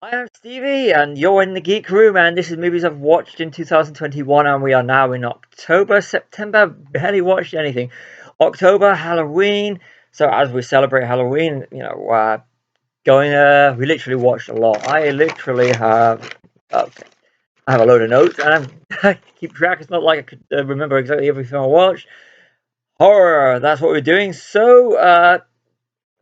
I am Stevie, and you're in the Geek Room, and this is movies I've watched in 2021, and we are now in October. September, barely watched anything. October, Halloween. So as we celebrate Halloween, we literally watched a lot. I literally have, okay, I have a load of notes, and I keep track. It's not like I could remember exactly everything I watched. Horror, that's what we're doing.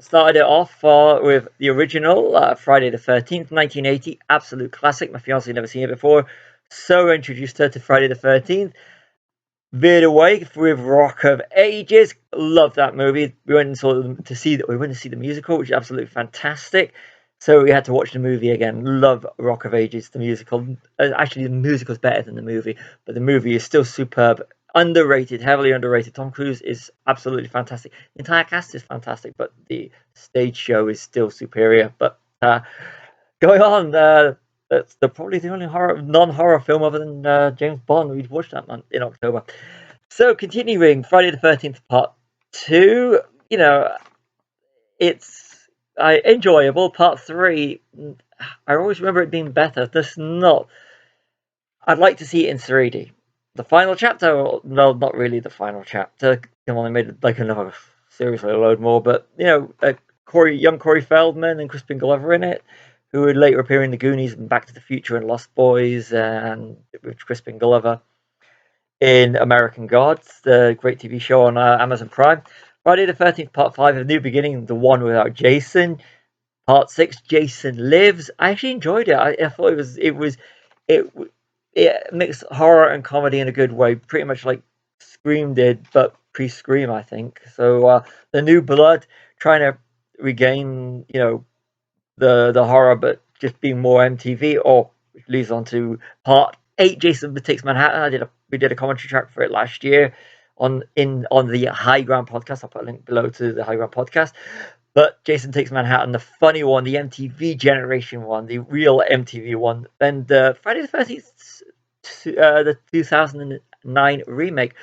Started it off with the original Friday the 13th, 1980, absolute classic. My fiance had never seen it before, so I introduced her to Friday the 13th. Veered away with Rock of Ages. Love that movie. We went and saw to see that. We went to see the musical, which is absolutely fantastic. So we had to watch the movie again. Love Rock of Ages, the musical. Actually, the musical is better than the movie, but the movie is still superb. Underrated, heavily underrated. Tom Cruise is absolutely fantastic. The entire cast is fantastic, but the stage show is still superior. But going on, that's probably the only non-horror film other than James Bond we'd watched that month in October. So continuing, Friday the 13th Part 2. It's enjoyable. Part 3, I always remember it being better. This not. I'd like to see it in 3D. The final chapter, well, not really the final chapter. Come on, they made like another, seriously, a load more. But young Corey Feldman and Crispin Glover in it, who would later appear in The Goonies and Back to the Future and Lost Boys, and with Crispin Glover in American Gods, the great TV show on Amazon Prime. Friday the 13th, Part 5, A New Beginning, the one without Jason. Part 6, Jason Lives. I actually enjoyed it. I thought it mixed horror and comedy in a good way, pretty much like Scream did, but pre-Scream, I think. So the New Blood, trying to regain, the horror, but just being more MTV, which leads on to Part 8, Jason Takes Manhattan. We did a commentary track for it last year on the High Ground podcast. I'll put a link below to the High Ground podcast. But Jason Takes Manhattan, the funny one, the MTV generation one, the real MTV one, and Friday the 13th, the 2009 remake,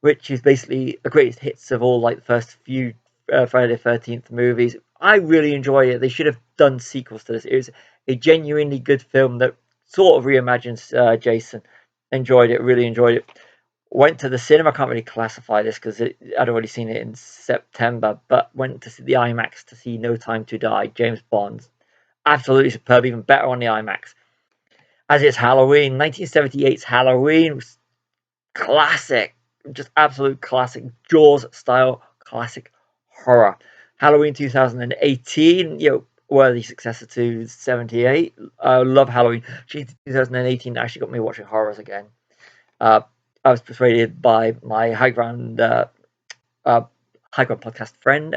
which is basically the greatest hits of all, like the first few Friday the 13th movies. I really enjoy it. They should have done sequels to this. It was a genuinely good film that sort of reimagines Jason. Enjoyed it, really enjoyed it. Went to the cinema. I can't really classify this because I'd already seen it in September, but went to see the IMAX to see No Time to Die, James Bond. Absolutely superb, even better on the IMAX. As it's Halloween, 1978's Halloween was classic, just absolute classic, Jaws style classic horror. Halloween 2018, worthy successor to 78. I love Halloween. 2018 actually got me watching horrors again. I was persuaded by my High Ground podcast friend,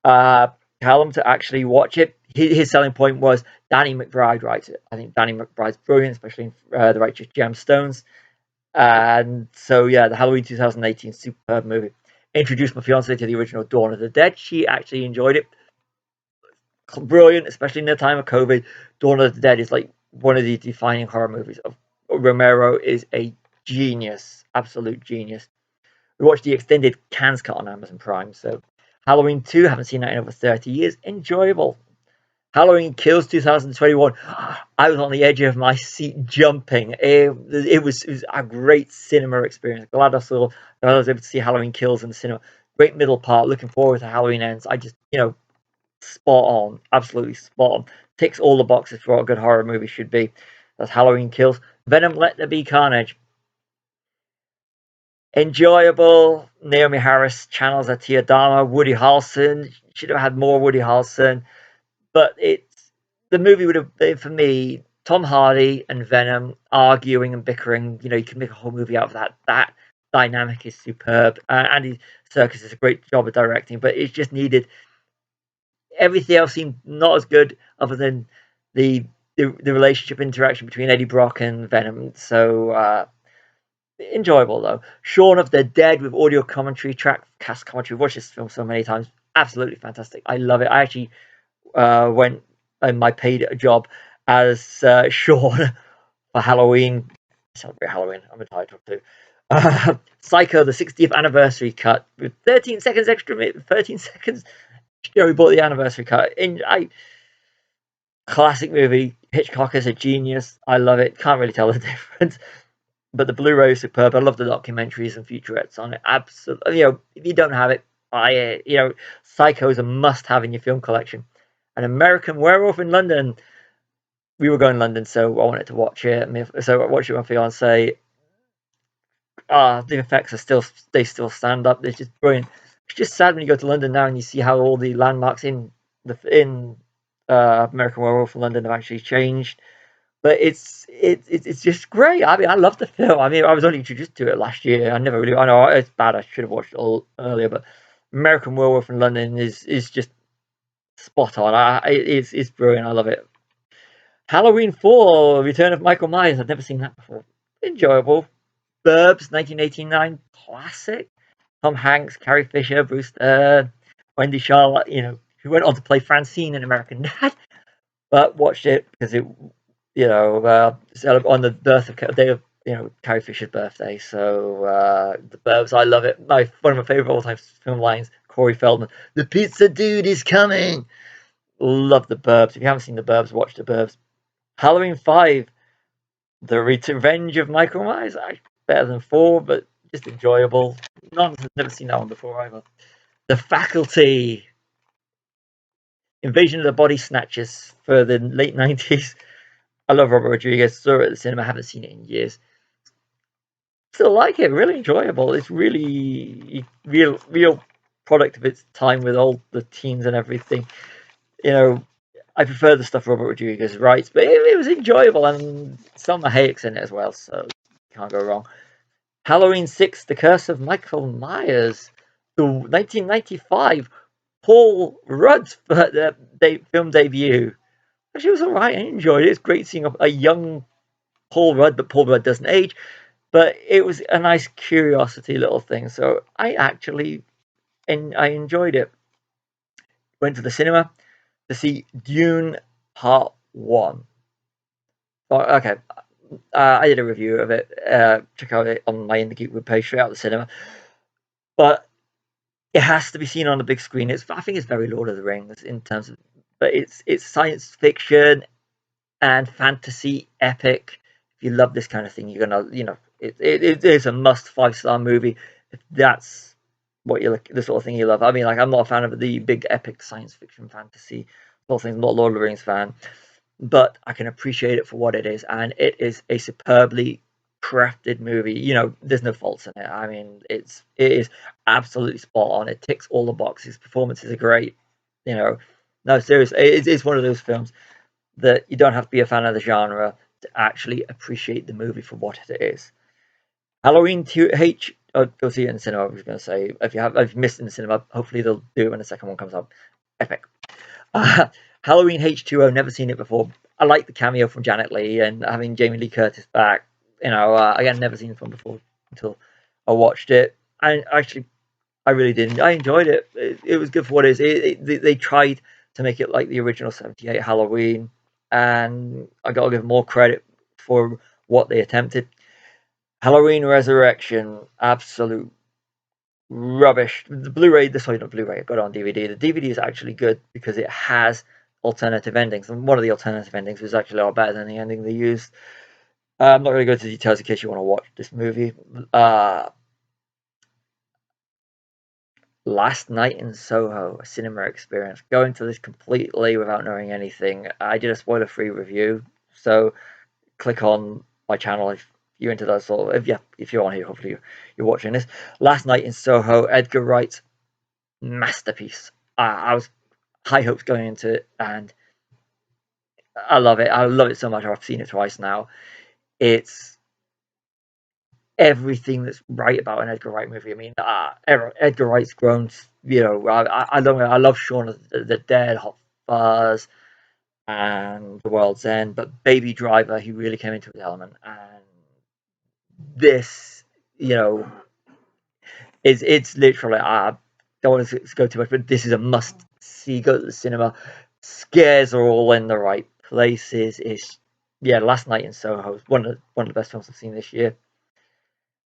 Callum, to actually watch it. His selling point was Danny McBride writes it. I think Danny McBride's brilliant, especially in The Righteous Gemstones. And so, yeah, the Halloween 2018 superb movie. Introduced my fiance to the original Dawn of the Dead. She actually enjoyed it. Brilliant, especially in the time of COVID. Dawn of the Dead is like one of the defining horror movies. Romero is a genius, absolute genius. We watched the extended Cannes cut on Amazon Prime. So Halloween 2, haven't seen that in over 30 years. Enjoyable. Halloween Kills 2021. I was on the edge of my seat jumping. It was a great cinema experience. Glad I was able to see Halloween Kills in the cinema. Great middle part. Looking forward to Halloween Ends. I just, spot on. Absolutely spot on. Ticks all the boxes for what a good horror movie should be. That's Halloween Kills. Venom Let There Be Carnage. Enjoyable. Naomi Harris channels Tia Dharma. Woody Harrelson. Should have had more Woody Harrelson. But the movie would have been, for me, Tom Hardy and Venom arguing and bickering. You can make a whole movie out of that. That dynamic is superb. Andy Serkis does a great job of directing, but it just needed everything else seemed not as good, other than the relationship interaction between Eddie Brock and Venom. So enjoyable though. Shaun of the Dead with audio commentary track, cast commentary. I've watched this film so many times. Absolutely fantastic. I love it. I actually went in my paid job as Sean for Halloween. Celebrate Halloween. I'm entitled to. Psycho, the 60th anniversary cut with 13 seconds extra. 13 seconds. We bought the anniversary cut. And Classic movie. Hitchcock is a genius. I love it. Can't really tell the difference. But the Blu-ray is superb. I love the documentaries and featurettes on it. Absolutely. If you don't have it, buy it. Psycho is a must-have in your film collection. An American Werewolf in London. We were going to London, so I wanted to watch it. So I watched it with my fiance. The effects they still stand up. They're just brilliant. It's just sad when you go to London now and you see how all the landmarks in American Werewolf in London have actually changed. But it's just great. I mean, I love the film. I mean, I was only introduced to it last year. I never really. I know it's bad. I should have watched it all earlier. But American Werewolf in London is just spot on. It's brilliant. I love it. Halloween 4, Return of Michael Myers. I've never seen that before. Enjoyable. Burbs, 1989 classic. Tom Hanks, Carrie Fisher, Bruce Dern, Wendy Charlotte. Who went on to play Francine in American Dad. But watched it because it on the day of Carrie Fisher's birthday. So the Burbs, I love it. One of my favorite all-time film lines. Corey Feldman, the pizza dude is coming. Love the Burbs. If you haven't seen the Burbs, watch the Burbs. Halloween 5, the Revenge of Michael Myers. Better than 4, but just enjoyable. I've never seen that one before either. The Faculty, Invasion of the Body Snatchers for the late 90s. I love Robert Rodriguez. Saw it at the cinema. Haven't seen it in years. Still like it. Really enjoyable. It's really real product of its time with all the teams and everything. I prefer the stuff Robert Rodriguez writes, but it was enjoyable, and Salma Hayek's in it as well, so can't go wrong. Halloween 6, The Curse of Michael Myers, the 1995 Paul Rudd's film debut. Actually, it was alright. I enjoyed it. It's great seeing a young Paul Rudd, but Paul Rudd doesn't age. But it was a nice curiosity little thing. So I enjoyed it. Went to the cinema to see Dune Part 1. Okay. I did a review of it. Check out it on my Indie Geek webpage straight out the cinema. But it has to be seen on the big screen. I think it's very Lord of the Rings in terms of, but it's science fiction and fantasy epic. If you love this kind of thing, you're gonna, it is a must 5-star movie. If that's the sort of thing you love. I mean, like, I'm not a fan of the big epic science fiction fantasy sort of things. I'm not a Lord of the Rings fan, but I can appreciate it for what it is, and it is a superbly crafted movie. There's no faults in it. I mean, it is absolutely spot on. It ticks all the boxes. Performances are great. No, seriously, it's one of those films that you don't have to be a fan of the genre to actually appreciate the movie for what it is. Halloween 2 H. Oh, go see it in the cinema. I was going to say, if you missed it in the cinema, hopefully they'll do it when the second one comes up. Epic. Halloween H2o. Never seen it before. I like the cameo from Janet Leigh and having Jamie Lee Curtis back. Again, never seen this one before until I watched it. And actually, I really didn't. I enjoyed it. It was good for what it is. They tried to make it like the original 78 Halloween, and I got to give them more credit for what they attempted. Halloween Resurrection, absolute rubbish. The Blu-ray, not Blu-ray, I got it on DVD. The DVD is actually good because it has alternative endings, and one of the alternative endings was actually a lot better than the ending they used. I'm not going to go into details in case you want to watch this movie. Last Night in Soho, a cinema experience. Going to this completely without knowing anything. I did a spoiler-free review, so click on my channel if you're into that sort of. If you're on here, hopefully you're watching this. Last Night in Soho, Edgar Wright, masterpiece. I was high hopes going into it, and I love it. I love it so much. I've seen it twice now. It's everything that's right about an Edgar Wright movie. I mean, Edgar Wright's grown. I love Shaun of the Dead, Hot Fuzz, and The World's End, but Baby Driver, he really came into his element. And this, it's literally. I don't want to go too much, but this is a must see. Go to the cinema. Scares are all in the right places. Last Night in Soho is one of the best films I've seen this year.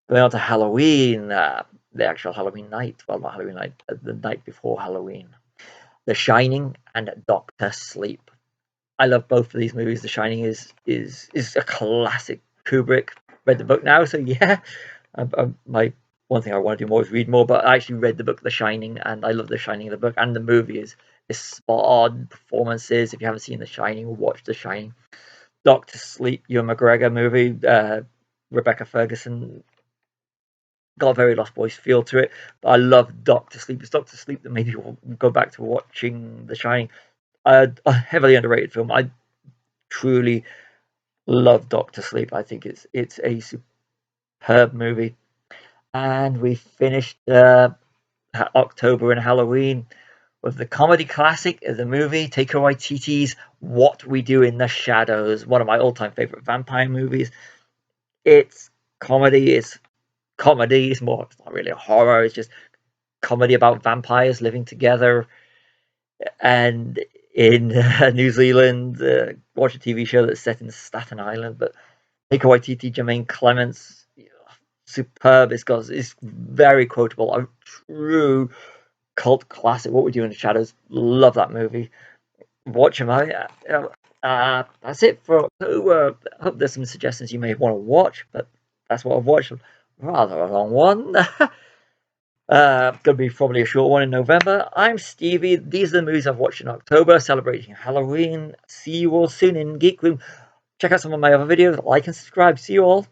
Going on to Halloween, the actual Halloween night. Well, not Halloween night, the night before Halloween. The Shining and Doctor Sleep. I love both of these movies. The Shining is a classic Kubrick. Read the book now, so yeah. My one thing I want to do more is read more, but I actually read the book The Shining, and I love The Shining. The book and the movie is spot on. Performances. If you haven't seen The Shining, watch The Shining. Doctor Sleep, Ewan McGregor movie. Rebecca Ferguson got a very Lost Boys feel to it. But I love Doctor Sleep. It's Doctor Sleep that maybe we'll go back to watching The Shining. A heavily underrated film. I truly love Doctor Sleep. I think it's a superb movie. And we finished October and Halloween with the comedy classic of the movie Taika Waititi's What We Do in the Shadows, one of my all-time favorite vampire movies. It's comedy. It's comedy. It's not really a horror. It's just comedy about vampires living together. And in New Zealand, watch a TV show that's set in Staten Island, but Taika Waititi, Jermaine Clements, superb. It's very quotable. A true cult classic. What We Do in the Shadows. Love that movie. Watch them out. That's it for October. I hope there's some suggestions you may want to watch, but that's what I've watched. Rather a long one. Gonna be probably a short one in November. I'm Stevie. These are the movies I've watched in October, celebrating Halloween. See you all soon in Geek Room. Check out some of my other videos. Like and subscribe. See you all.